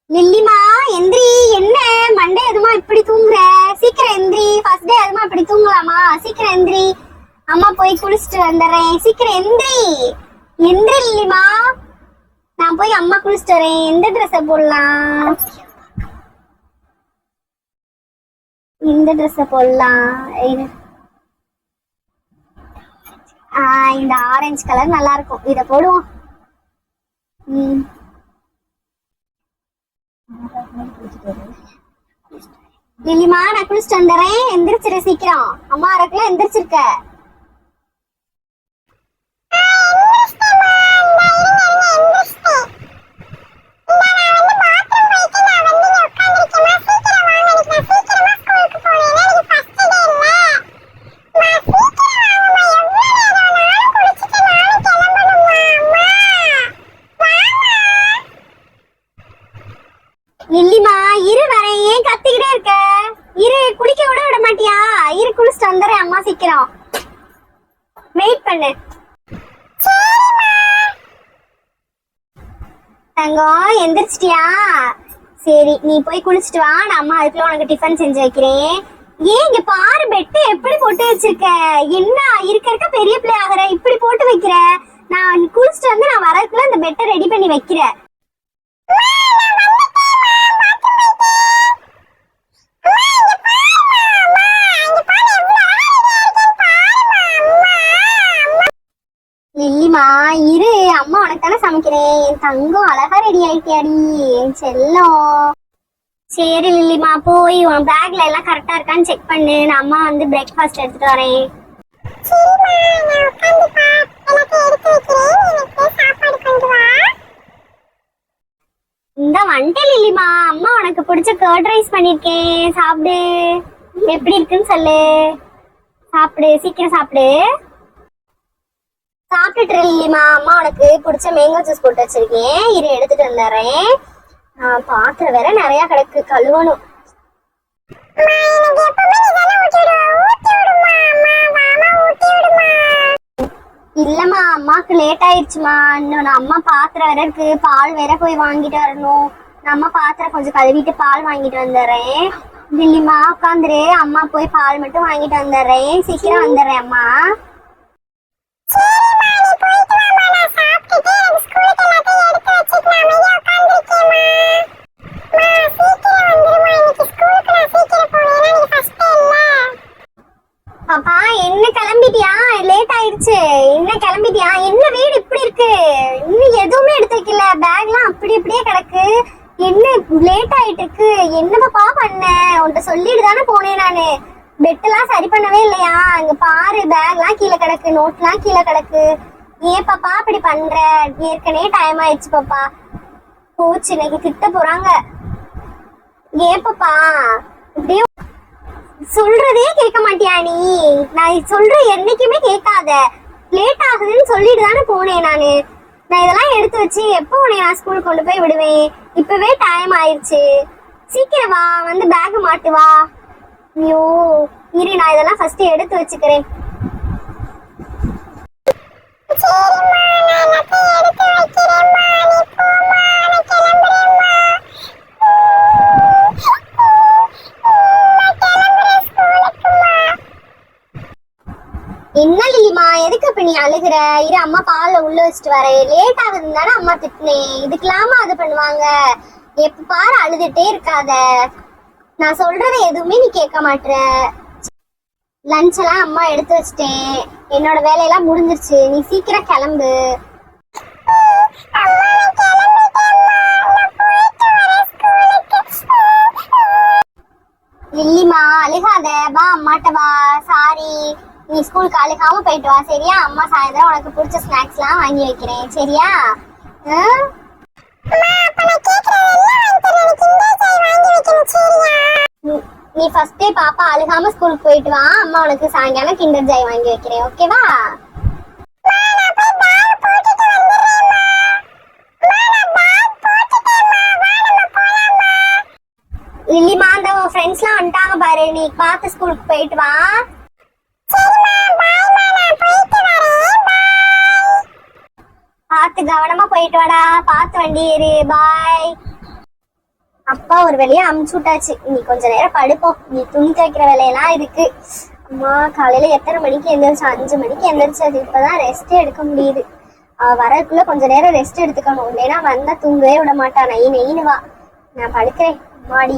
லில்லிமா, எந்திரி. என்ன மண்டே எதுமா இப்படி தூங்குற? சீக்கிரம் எந்திரி. ஃபர்ஸ்ட் டே எதுமா இப்படி தூங்கலாமா? சீக்கிரம் எந்திரி. அம்மா போய் குளிச்சுட்டு வந்துடுறேன். சீக்கிரம் எந்திரி. எந்திரி லில்லிமா. நான் போய் அம்மா குளிச்சுட்டு வரேன். எந்த ட்ரெஸ்ஸை போடலாம்? இந்த ட்ரெஸ்ஸை போடலாம். இந்த ஆரஞ்சு கலர் நல்லா இருக்கும். இதை போடுவோம். லில்லிமா, நான் குளிச்சுட்டு வந்துடுறேன். எந்திரிச்சிரு சீக்கிரம். அம்மா அரக்குல எந்திரிச்சிருக்க. லில்லிமா, இரு வரேன். ஏன் கத்திக்கிட்டே இருக்க? இரு, குளிக்க விட மாட்டியா? இரு, குளிச்சுட்டு வந்துடுறேன். அம்மா சீக்கிரம் வெயிட் பண்ணு. தங்கம், எந்திரிச்சிட்டியா? சரி, நீ போய் குளிச்சுட்டு வா. நான் அம்மா அதுக்குள்ள உனக்கு டிஃபன் செஞ்சு வைக்கிறேன். ஏன் இங்க பாரு, பெட்டு எப்படி போட்டு வச்சிருக்க? என்ன இருக்க பெரிய பிள்ளை ஆகுற, இப்படி போட்டு வைக்கிற? நான் குளிச்சுட்டு வந்து நான் வரதுக்குள்ள இந்த பெட்டை ரெடி பண்ணி வைக்கிறேன். லில்லிமா, இரு. அம்மா உனக்கு தானே சமைக்கிறேன். என் தங்கம் அழகா ரெடி ஆயிட்டியாடி, என் செல்லம். சரி லில்லிமா, போய் உன் பேக்ல எல்லாம் கரெக்டா இருக்கான்னு செக் பண்ணு. நான் அம்மா வந்து பிரேக்ஃபாஸ்ட் எடுத்துட்டு வரேன். இந்த வந்துட்டேன் லில்லிமா. அம்மா உனக்கு பிடிச்ச கர்ட் ரைஸ் பண்ணிருக்கேன். சாப்பிடு. எப்படி இருக்குன்னு சொல்லு. சாப்பிடு, சீக்கிரம் சாப்பிடு. சாப்பிட்டுட்டு இல்லையம்மா. அம்மா உனக்கு பிடிச்ச மேங்கோ ஜூஸ் போட்டு வச்சிருக்கேன். இரு, எடுத்துட்டு வந்துடுறேன். பாத்திரம் வேற நிறைய கிடக்கு, கழுவணும். இல்லம்மா, அம்மாக்கு லேட் ஆயிடுச்சுமா. இன்னும் நான் அம்மா பாத்திரம் வேற இருக்கு, பால் வேற போய் வாங்கிட்டு வரணும். நான் அம்மா பாத்திரம் கொஞ்சம் கழுவிட்டு பால் வாங்கிட்டு வந்துடுறேன். இல்லைம்மா, உட்காந்துரு. அம்மா போய் பால் மட்டும் வாங்கிட்டு வந்துடுறேன். சீக்கிரம் வந்துடுறேன் அம்மா. பாப்பா, என்ன கிளம்பிட்டியா? லேட் ஆயிடுச்சு. என்ன கிளம்பிட்டியா? என்ன வீடு இப்படி இருக்கு? இன்னும் எதுவுமே எடுத்து வைக்கல. பேக்லாம் அப்படி அப்படியே கிடக்கு. என்ன லேட் ஆயிட்டு இருக்கு? என்ன பாப்பா பண்ண? உன்கிட்ட சொல்லிட்டு தானே போனேன் நானு. பெட்டெல்லாம் சரி பண்ணவே இல்லையா? அங்க பாரு, பேக்லாம் கீழே கிடக்கு, நோட்லாம் கீழே கிடக்கு. ஏன் பாப்பா அப்படி பண்ற? ஏற்கனவே டைம் ஆயிடுச்சு பாப்பா. போச்சு, இன்னைக்கு திட்ட போறாங்க. ஏன் பாப்பா இப்படியே சொல்றதே கேட்க மாட்டியா நீ? நான் சொல்ற என்னைக்குமே கேட்காத. லேட் ஆகுதுன்னு சொல்லிட்டு தானே போனேன் நானு. நான் இதெல்லாம் எடுத்து வச்சு எப்போ உன்னை நான் ஸ்கூலுக்கு கொண்டு போய் விடுவேன்? இப்பவே டைம் ஆயிடுச்சு. சீக்கிரம் வா, வந்து பேக் மாட்டு வா. ஐயோ, இரு, நான் இதெல்லாம் ஃபர்ஸ்ட் எடுத்து வச்சுக்கிறேன். என்ன லில்லிமா, எதுக்கு இப்ப நீ அழுகுற? இரு, அம்மா பால்ல உள்ள வச்சுட்டு வரேன். லேட் ஆகுதுன்னு தானே அம்மா திட்டினேன். இதுக்கெல்லாமா அது பண்ணுவாங்க? எப்ப பாரு அழுதுட்டே இருக்காத. நான் சொல்றத எதுவுமே நீ கேட்க மாட்டேற. லஞ்ச் எல்லாம் அம்மா எடுத்து வச்சிட்டேன். என்னோட வேலையெல்லாம் முடிஞ்சிருச்சு. நீ சீக்கிரம் கிளம்பு. லில்லிமா, அழுகாத. வா, அம்மாட்ட வா. சாரி, நீ ஸ்கூலுக்கு அழுகாம போயிட்டு வா, சரியா? அம்மா சாயந்தரம் உனக்கு பிடிச்ச ஸ்நாக்ஸ்லாம் வாங்கி வைக்கிறேன், சரியா? நீ ஃபர்ஸ்ட் டே பாப்பா அழுகாம ஸ்கூலுக்கு போயிட்டு வா. அம்மா உனக்கு சாயங்காலம் கிண்டர் ஜாய் வாங்கி வைக்கிறேன், ஓகேவா? லில்லிமா, அந்த உன் ஃப்ரெண்ட்ஸ்லாம் வந்துட்டாங்க பாரு. நீ பார்த்து ஸ்கூலுக்கு போயிட்டு வா. பார்த்து கவனமா போயிட்டு வாடா. பார்த்து வண்டி ஏறு. பாய். அப்பா ஒரு வேலையா அமுச்சு விட்டாச்சு. நீ கொஞ்ச நேரம் படுப்போம், நீ துணி துவைக்கிற வேலையெல்லாம் இருக்கு. அம்மா காலையில எத்தனை மணிக்கு எந்திரிச்சு? 5 மணிக்கு எந்திரிச்சது. இப்பதான் ரெஸ்டே எடுக்க முடியுது. வரக்குள்ள கொஞ்ச நேரம் ரெஸ்ட் எடுத்துக்கணும், இல்லைன்னா வந்தா தூங்கவே விட மாட்டா. நெய் நெய்னு வா. நான் படுக்கிறேன் மாடி.